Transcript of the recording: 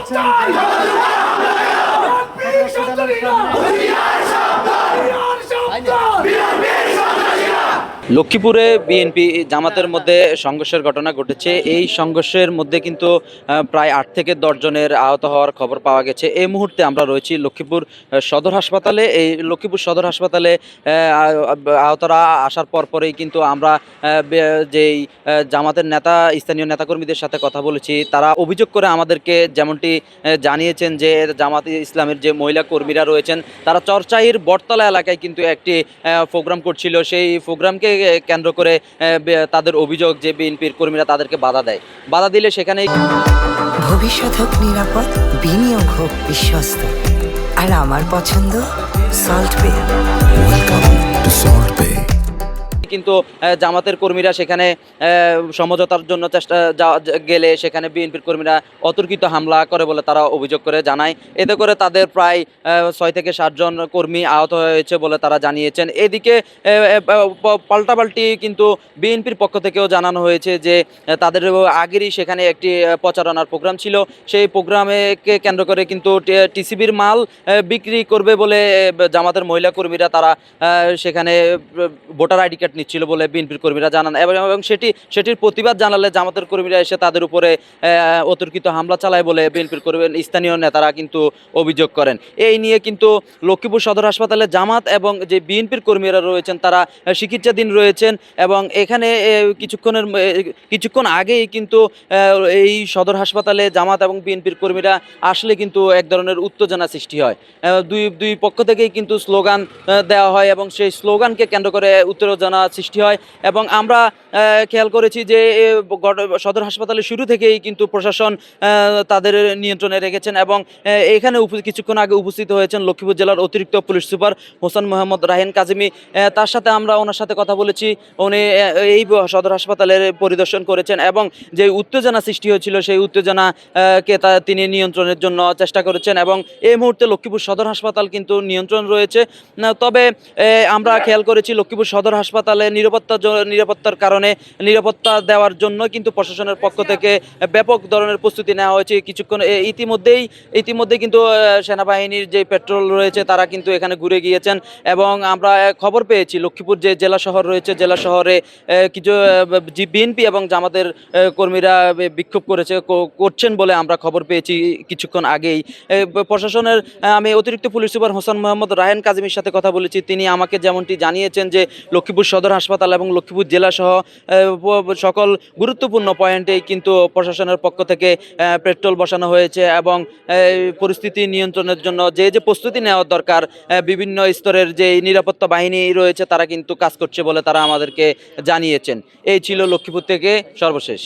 যাচ্ছেন লক্ষ্মীপুরে বিএনপি জামাতের মধ্যে সংঘর্ষের ঘটনা ঘটেছে। এই সংঘর্ষের মধ্যে কিন্তু প্রায় 8 থেকে 10 জনের আহত হওয়ার খবর পাওয়া গেছে। এই মুহূর্তে আমরা রয়েছি লক্ষ্মীপুর সদর হাসপাতালে। এই লক্ষ্মীপুর সদর হাসপাতালে আহতরা আসার পরপরেই কিন্তু আমরা যেই জামাতের নেতা, স্থানীয় নেতাকর্মীদের সাথে কথা বলেছি। তারা অভিযোগ করে আমাদেরকে যেমনটি জানিয়েছেন যে জামাত ইসলামের যে মহিলা কর্মীরা রয়েছেন তারা চরচাইর বটতলা এলাকায় কিন্তু একটি প্রোগ্রাম করছিল। সেই প্রোগ্রামকে কেন্দ্র করে তাদের অভিযোগ যে বিএনপির কর্মীরা তাদেরকে বাধা দিলে সেখানে ভবিষ্যৎ হোক নিরাপদ, বিনিয়োগ হোক বিশ্বস্ত, আর আমার পছন্দ সল্ট বে। ওয়েলকাম টু সল্ট বে। কিন্তু জামাতের কর্মীরা সেখানে সমঝোতার জন্য গেলে সেখানে বিএনপির কর্মীরা অতর্কিত হামলা করে বলে তারা অভিযোগ করে জানায়। এতে করে তাদের প্রায় 6 থেকে 7 জন কর্মী আহত হয়েছে বলে তারা জানিয়েছেন। এদিকে পাল্টাপাল্টি কিন্তু বিএনপির পক্ষ থেকেও জানানো হয়েছে যে তাদের আগেরই সেখানে একটি প্রচারণার প্রোগ্রাম ছিল। সেই প্রোগ্রামকে কেন্দ্র করে কিন্তু টিসিবির মাল বিক্রি করবে বলে জামাতের মহিলা কর্মীরা তারা সেখানে ভোটার আইডি কার্ড নিচ্ছিল বলে বিএনপির কর্মীরা জানান এবং সেটির প্রতিবাদ জানালে জামাতের কর্মীরা এসে তাদের উপরে অতর্কিত হামলা চালায় বলে বিএনপির স্থানীয় নেতারা কিন্তু অভিযোগ করেন। এই নিয়ে কিন্তু লক্ষ্মীপুর সদর হাসপাতালে জামাত এবং যে বিএনপির কর্মীরা রয়েছেন তারা চিকিৎসাধীন রয়েছেন এবং এখানে কিছুক্ষণ আগেই কিন্তু এই সদর হাসপাতালে জামাত এবং বিএনপির কর্মীরা আসলে কিন্তু এক ধরনের উত্তেজনা সৃষ্টি হয়। দুই পক্ষ থেকেই কিন্তু স্লোগান দেওয়া হয় এবং সেই স্লোগানকে কেন্দ্র করে উত্তেজনা সৃষ্টি হয় এবং আমরা খেয়াল করেছি যে সদর হাসপাতালে শুরু থেকেই কিন্তু প্রশাসন তাদের নিয়ন্ত্রণে রেখেছেন এবং এখানে কিছুক্ষণ আগে উপস্থিত হয়েছেন লক্ষ্মীপুর জেলার অতিরিক্ত পুলিশ সুপার হোসেন মোহাম্মদ রাহেন কাজিমি। তার সাথে ওনার সাথে কথা বলেছি। উনি এই সদর হাসপাতালের পরিদর্শন করেছেন এবং যে উত্তেজনা সৃষ্টি হয়েছিল সেই উত্তেজনাকে তিনি নিয়ন্ত্রণের জন্য চেষ্টা করেছেন এবং এই মুহূর্তে লক্ষ্মীপুর সদর হাসপাতাল কিন্তু নিয়ন্ত্রণ রয়েছে। তবে আমরা খেয়াল করেছি লক্ষ্মীপুর সদর হাসপাতালে নিরাপত্তার কারণে নিরাপত্তা দেওয়ার জন্য কিন্তু প্রশাসনের পক্ষ থেকে ব্যাপক ধরনের প্রস্তুতি নেওয়া হয়েছে। কিছুক্ষণ ইতিমধ্যেই কিন্তু সেনাবাহিনীর যে পেট্রোল রয়েছে তারা কিন্তু এখানে ঘুরে গিয়েছেন এবং আমরা খবর পেয়েছি লক্ষ্মীপুর যে জেলা শহর রয়েছে জেলা শহরে কিছু বিএনপি এবং জামাতের কর্মীরা বিক্ষোভ করছেন বলে আমরা খবর পেয়েছি কিছুক্ষণ আগেই। প্রশাসনের আমি অতিরিক্ত পুলিশ সুপার হোসেন মোহাম্মদ রাহেন কাজিমির সাথে কথা বলেছি। তিনি আমাকে যেমনটি জানিয়েছেন যে লক্ষ্মীপুর সদর হাসপাতাল এবং লক্ষ্মীপুর জেলা সহ সকল গুরুত্বপূর্ণ পয়েন্টেই কিন্তু প্রশাসনের পক্ষ থেকে পেট্রোল বসানো হয়েছে এবং পরিস্থিতি নিয়ন্ত্রণের জন্য যে প্রস্তুতি নেওয়ার দরকার বিভিন্ন স্তরের যে নিরাপত্তা বাহিনী রয়েছে তারা কিন্তু কাজ করছে বলে তারা আমাদেরকে জানিয়েছেন। এই ছিল লক্ষ্মীপুর থেকে সর্বশেষ।